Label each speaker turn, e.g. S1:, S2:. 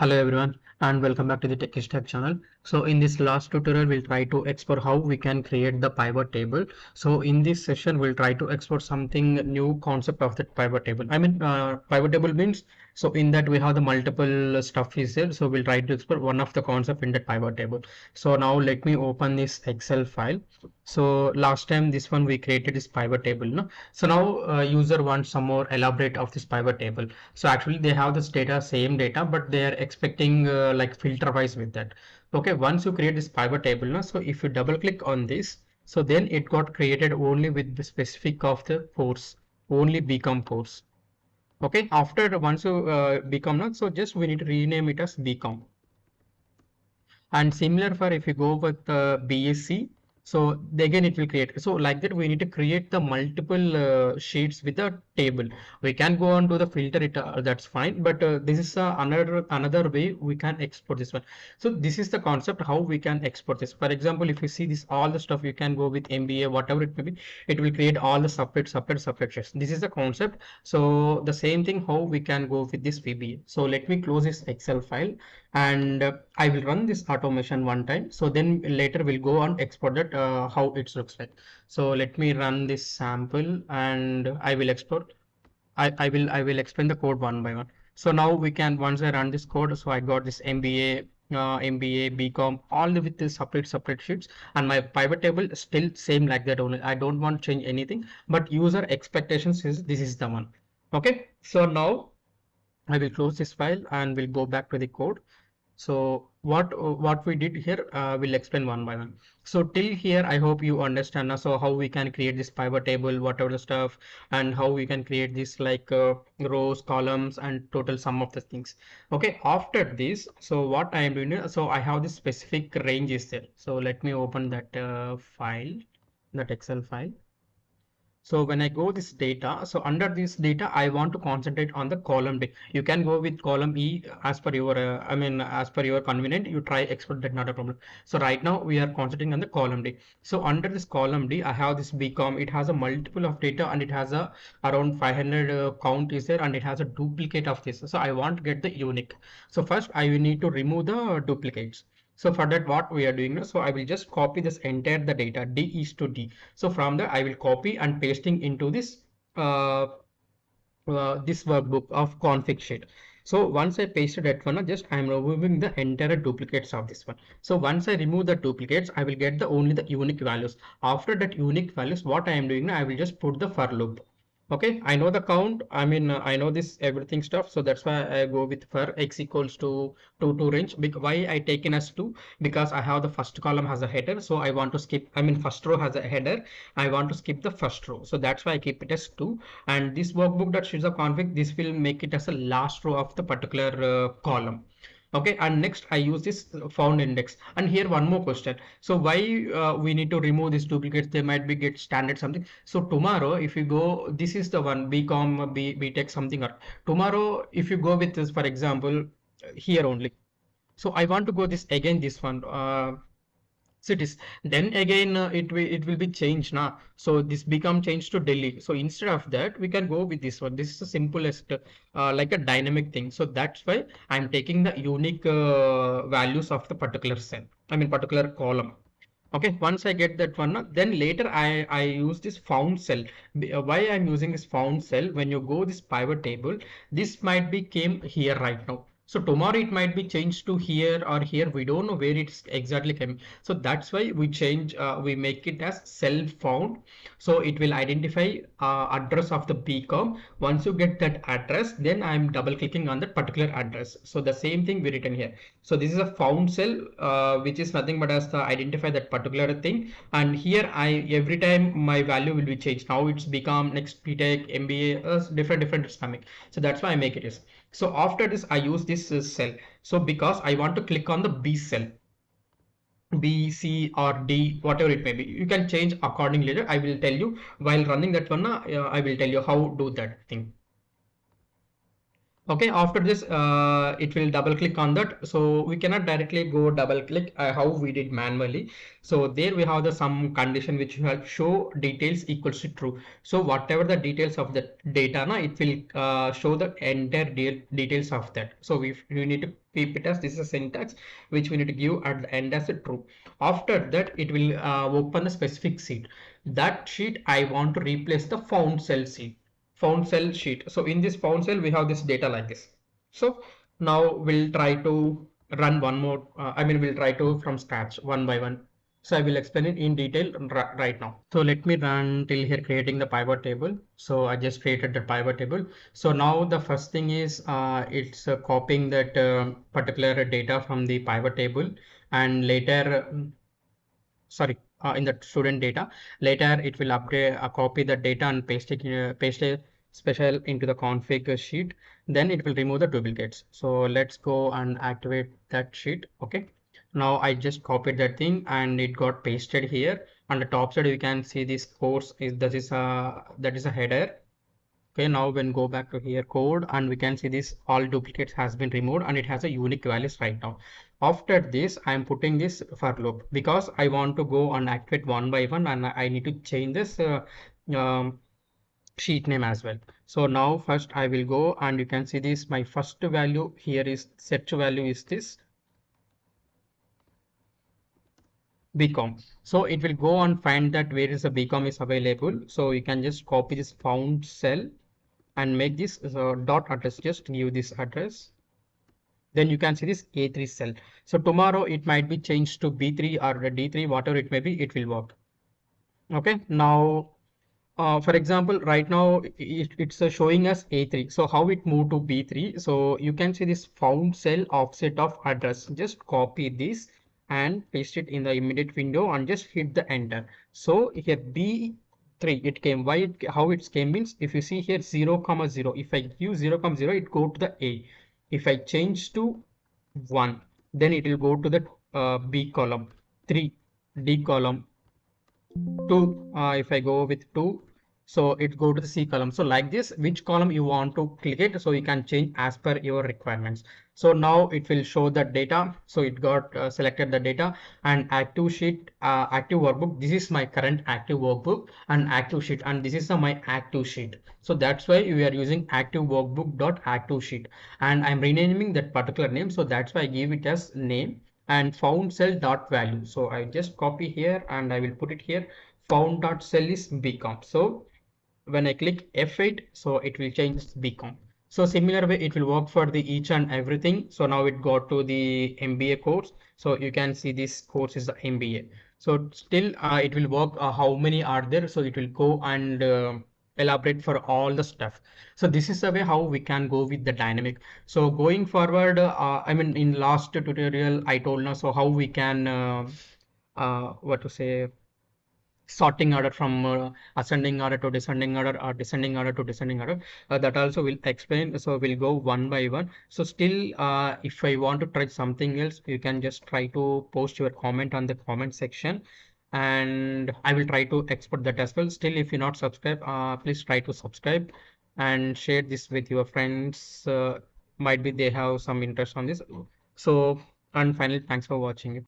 S1: Hello everyone and welcome back to the techystack channel. So in this last tutorial we'll try to explore how we can create the pivot table. So in this session we'll try to explore something new concept of that pivot table. Pivot table means, so in that we have the multiple stuff is there. So we'll try to explore one of the concept in that pivot table. So now let me open this Excel file. So last time this one we created this pivot table, no? So now user wants some more elaborate of this pivot table. So actually they have this data, same data, but they are expecting like filter wise with that. Okay, once you create this pivot table now, so if you double click on this, so then it got created only with the specific of the force, only become force. Okay, after once you become now, so just we need to rename it as become. And similar for if you go with BSc, so again it will create. So like that we need to create the multiple sheets with a table. We can go on to the filter it, that's fine, but this is another way we can export this one. So this is the concept how we can export this. For example, if you see this all the stuff, you can go with MBA, whatever it may be, it will create all the separate sheets. This is the concept. So the same thing how we can go with this VBA. So let me close this Excel file and I will run this automation one time. So then later we'll go on export that how it looks like. So let me run this sample and I will export. I will explain the code one by one. So now we can, once I run this code, so I got this MBA, MBA, BCom, all with the separate sheets, and my pivot table is still same like that only. I don't want to change anything, but user expectations is this is the one. Okay, so now I will close this file and we'll go back to the code. So what we did here, we'll explain one by one. So till here, I hope you understand now. So how we can create this pivot table, whatever the stuff, and how we can create this like rows, columns, and total sum of the things. Okay. After this, so what I am doing, so I have this specific range is there. So let me open that file, that Excel file. So when I go this data, so under this data, I want to concentrate on the column D. You can go with column E as per your, as per your convenient, you try export that, not a problem. So right now we are concentrating on the column D. So under this column D, I have this BCom, it has a multiple of data and it has a around 500 count is there and it has a duplicate of this. So I want to get the unique. So first I will need to remove the duplicates. So for that, what we are doing now, so I will just copy this entire the data D is to D. So from there, I will copy and pasting into this this workbook of config sheet. So once I pasted that one, just I am removing the entire duplicates of this one. So once I remove the duplicates, I will get the only the unique values. After that unique values, what I am doing now, I will just put the for loop. Okay, I know the count. I know this everything stuff. So that's why I go with for x equals to 2 range. Why I taken as 2? Because I have the first column has a header. So I want to skip, first row has a header. I want to skip the first row. So that's why I keep it as 2. And this workbook that shows the config, this will make it as a last row of the particular column. Okay, and next I use this found index. And here one more question. So why we need to remove these duplicates? They might be get standard something. So tomorrow if you go, this is the one BCom, BTech something, or tomorrow if you go with this, for example, here only. So I want to go this again, this one. Cities, then again it will be changed now. So this become changed to Delhi. So instead of that, we can go with this one. This is the simplest like a dynamic thing. So that's why I'm taking the unique values of the particular cell, particular column. Okay, once I get that one, then later I use this found cell. Why I'm using this found cell? When you go this pivot table, this might be came here right now. So tomorrow it might be changed to here or here. We don't know where it's exactly coming. So that's why we change, we make it as cell found. So it will identify address of the BCom. Once you get that address, then I'm double clicking on that particular address. So the same thing we written here. So this is a found cell, which is nothing but as the identify that particular thing. And here every time my value will be changed. Now it's become next PTech, MBA, different it's coming. So that's why I make it is. So after this, I use this cell. So because I want to click on the B cell, B, C or D, whatever it may be, you can change accordingly. I will tell you while running that one. I will tell you how do that thing. Okay, after this, it will double click on that. So we cannot directly go double click how we did manually. So there we have the some condition which will show details equals to true. So whatever the details of the data, na, it will show the entire details of that. So we need to keep it as this is a syntax which we need to give at the end as a true. After that, it will open a specific sheet. That sheet I want to replace the found cell sheet, found cell sheet. So in this found cell, we have this data like this. So now we'll try to run one more. We'll try to from scratch one by one. So I will explain it in detail right now. So let me run till here creating the pivot table. So I just created the pivot table. So now the first thing is it's copying that particular data from the pivot table, and later sorry, in the student data, later it will update copy the data and paste a special into the config sheet. Then it will remove the duplicates. So let's go and activate that sheet. Okay, now I just copied that thing and it got pasted here. On the top side you can see this course is that is a header. Okay, now when go back to here code, and we can see this all duplicates has been removed and it has a unique values right now. After this, I am putting this for loop because I want to go and activate one by one, and I need to change this um, sheet name as well. So now first I will go, and you can see this my first value here is search value is this BCom. So it will go and find that where is the BCom is available. So you can just copy this found cell and make this dot address, just give this address. Then you can see this A3 cell. So tomorrow it might be changed to B3 or D3, whatever it may be, it will work. Okay, now for example, right now it's showing us A3. So how it moved to B3? So you can see this found cell offset of address. Just copy this and paste it in the immediate window and just hit the enter. So here B3 it came. How it came means if you see here 0, 0. If I give 0, 0, it go to the A. If I change to 1, then it will go to the B column, 3 D column, 2 if I go with 2, so it go to the C column. So like this, which column you want to click it, so you can change as per your requirements. So now it will show the data. So it got selected the data and active sheet, active workbook. This is my current active workbook and active sheet, and this is my active sheet. So that's why we are using active workbook dot active sheet, and I'm renaming that particular name. So that's why I give it as name and found cell dot value. So I just copy here and I will put it here. Found dot cell is BCom. So when I click F8, so it will change BCom. So similar way it will work for the each and everything. So now it got to the MBA course. So you can see this course is the MBA. So still it will work how many are there. So it will go and elaborate for all the stuff. So this is the way how we can go with the dynamic. So going forward, in last tutorial I told now, so how we can what to say, sorting order from ascending order to descending order or descending order to descending order, that also will explain. So we'll go one by one. So still if I want to try something else, you can just try to post your comment on the comment section and I will try to export that as well. Still, if you're not subscribed, please try to subscribe and share this with your friends. Might be they have some interest on this. So, and finally, thanks for watching it.